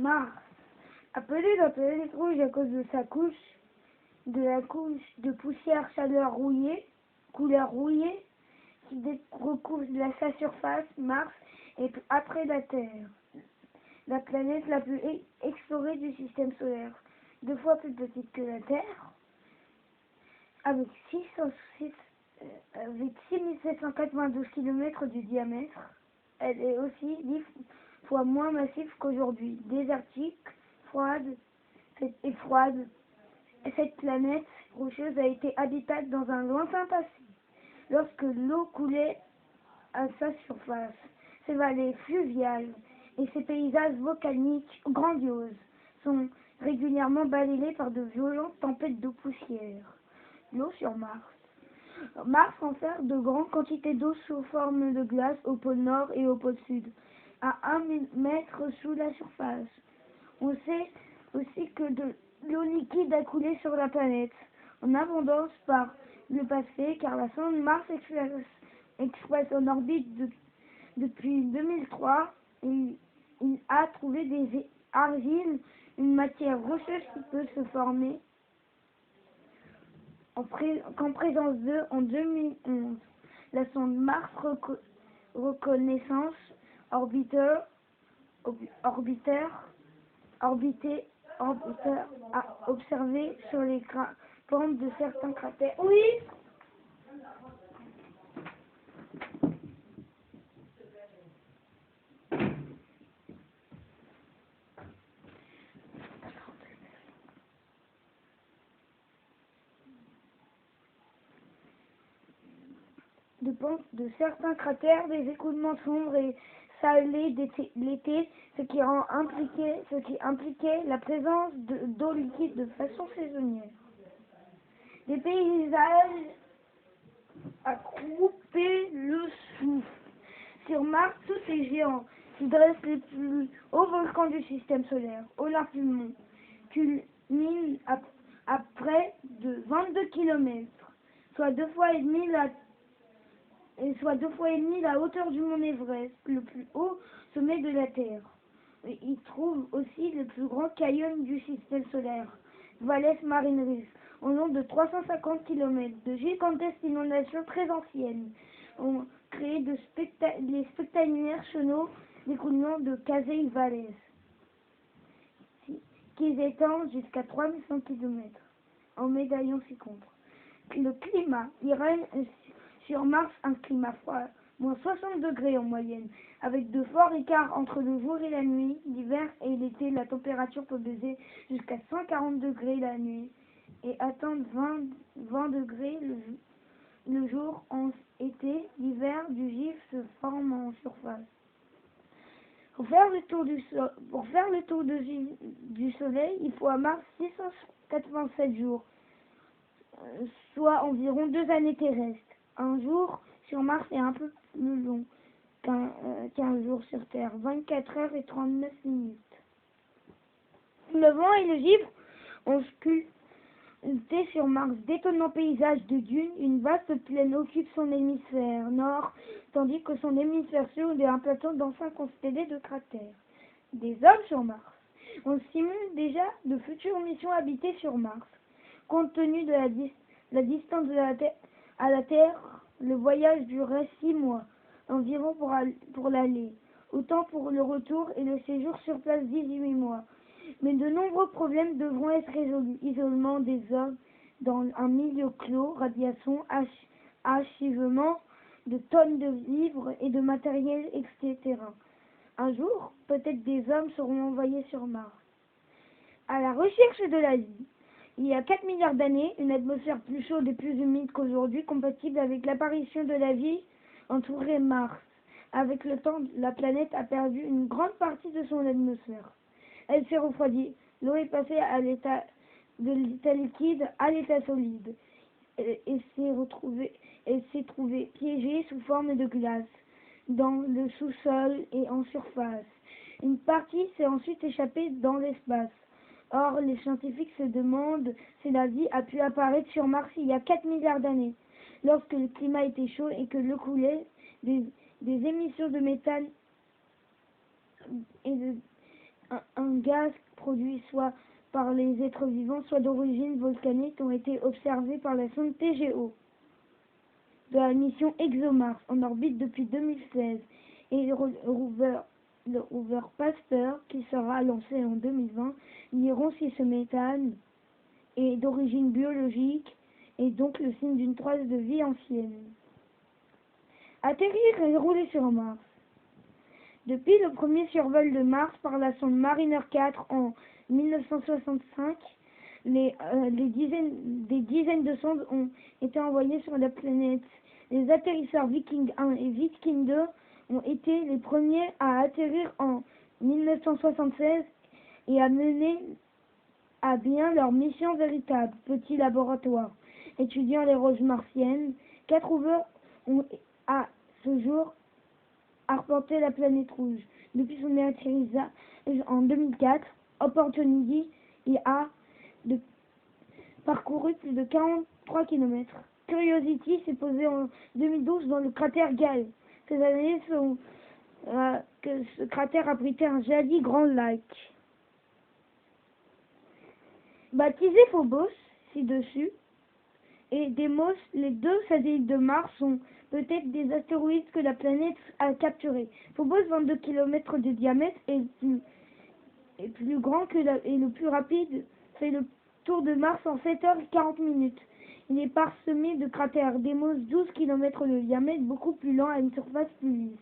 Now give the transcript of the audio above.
Mars, appelé la planète rouge à cause de la couche de poussière couleur rouillée, qui recouvre sa surface. Mars est, après la Terre, la planète la plus explorée du système solaire, 2 fois plus petite que la Terre, avec 6792 km de diamètre. Elle est aussi 10 fois moins massive qu'aujourd'hui. Désertique, froide. Cette planète rocheuse a été habitable dans un lointain passé, lorsque l'eau coulait à sa surface. Ses vallées fluviales et ses paysages volcaniques grandioses sont régulièrement balayés par de violentes tempêtes de poussière. L'eau sur Mars. Mars renferme de grandes quantités d'eau sous forme de glace au pôle Nord et au pôle Sud, à 1 mètre sous la surface. On sait aussi que de l'eau liquide a coulé sur la planète, en abondance par le passé, car la sonde Mars Express en orbite depuis 2003, il a trouvé des argiles, une matière rocheuse qui peut se former qu'en présence d'eux en 2011. La sonde Mars Reconnaissance Orbiter a observé sur les pentes de certains cratères. Oui. De pente de certains cratères, des écoulements sombres et salés l'été, ce qui impliquait la présence d'eau liquide de façon saisonnière. Des paysages à couper le souffle. Sur Mars, tous ces géants qui dressent les plus hauts volcans du système solaire, Olympique, culminent à près de 22 km, soit 2 fois et demi la hauteur du mont Everest, le plus haut sommet de la Terre. Il trouve aussi le plus grand caillon du système solaire, Valles Marineris, au long de 350 km. De gigantesques inondations très anciennes ont créé les spectaculaires chenaux d'écoulement de Casey Valles, qui s'étendent jusqu'à 3100 km en médaillon ci-contre. Le climat, il règne sur Mars un climat froid, moins 60 degrés en moyenne, avec de forts écarts entre le jour et la nuit. L'hiver et l'été, la température peut baisser jusqu'à 140 degrés la nuit et atteindre 20 degrés le jour. En été, l'hiver du givre se forme en surface. Pour faire le tour du Soleil, il faut à Mars 687 jours, soit environ 2 années terrestres. Un jour sur Mars est un peu plus long qu'un jour sur Terre, 24 heures et 39 minutes. Le vent et le givre ont sculpté sur Mars d'étonnants paysages de dunes. Une vaste plaine occupe son hémisphère nord, tandis que son hémisphère sud est un plateau d'anciens constellés de cratères. Des hommes sur Mars. On simule déjà de futures missions habitées sur Mars. Compte tenu de la distance à la Terre, le voyage durerait 6 mois environ pour l'aller, autant pour le retour, et le séjour sur place 18 mois. Mais de nombreux problèmes devront être résolus. Isolement des hommes dans un milieu clos, radiation, achèvement de tonnes de vivres et de matériel, etc. Un jour, peut-être des hommes seront envoyés sur Mars. À la recherche de la vie. Il y a 4 milliards d'années, une atmosphère plus chaude et plus humide qu'aujourd'hui, compatible avec l'apparition de la vie, entourait Mars. Avec le temps, la planète a perdu une grande partie de son atmosphère. Elle s'est refroidie. L'eau est passée de l'état liquide à l'état solide. Elle s'est trouvée piégée sous forme de glace dans le sous-sol et en surface. Une partie s'est ensuite échappée dans l'espace. Or, les scientifiques se demandent si la vie a pu apparaître sur Mars il y a 4 milliards d'années, lorsque le climat était chaud et que l'eau coulait. Des émissions de méthane et un gaz produit soit par les êtres vivants, soit d'origine volcanique, ont été observés par la sonde TGO de la mission ExoMars en orbite depuis 2016 et le rover Pasteur, qui sera lancé en 2020, diront si ce méthane est d'origine biologique et donc le signe d'une trace de vie ancienne. Atterrir et rouler sur Mars. Depuis le premier survol de Mars par la sonde Mariner 4 en 1965, des dizaines de sondes ont été envoyées sur la planète. Les atterrisseurs Viking 1 et Viking 2 ont été les premiers à atterrir en 1976 et à mener à bien leur mission véritable. Petit laboratoire étudiant les roches martiennes, 4 rovers ont à ce jour arpenté la planète rouge. Depuis son atterrissage en 2004, Opportunity a parcouru plus de 43 km. Curiosity s'est posé en 2012 dans le cratère Gale. Ces années sont que ce cratère abritait un joli grand lac. Baptisé Phobos ci-dessus et Deimos, les deux satellites de Mars sont peut-être des astéroïdes que la planète a capturés. Phobos, 22 km de diamètre, est plus grand et le plus rapide, fait le tour de Mars en 7h40. Il est parsemé de cratères. Deimos, 12 km de diamètre, beaucoup plus lent, à une surface plus lisse.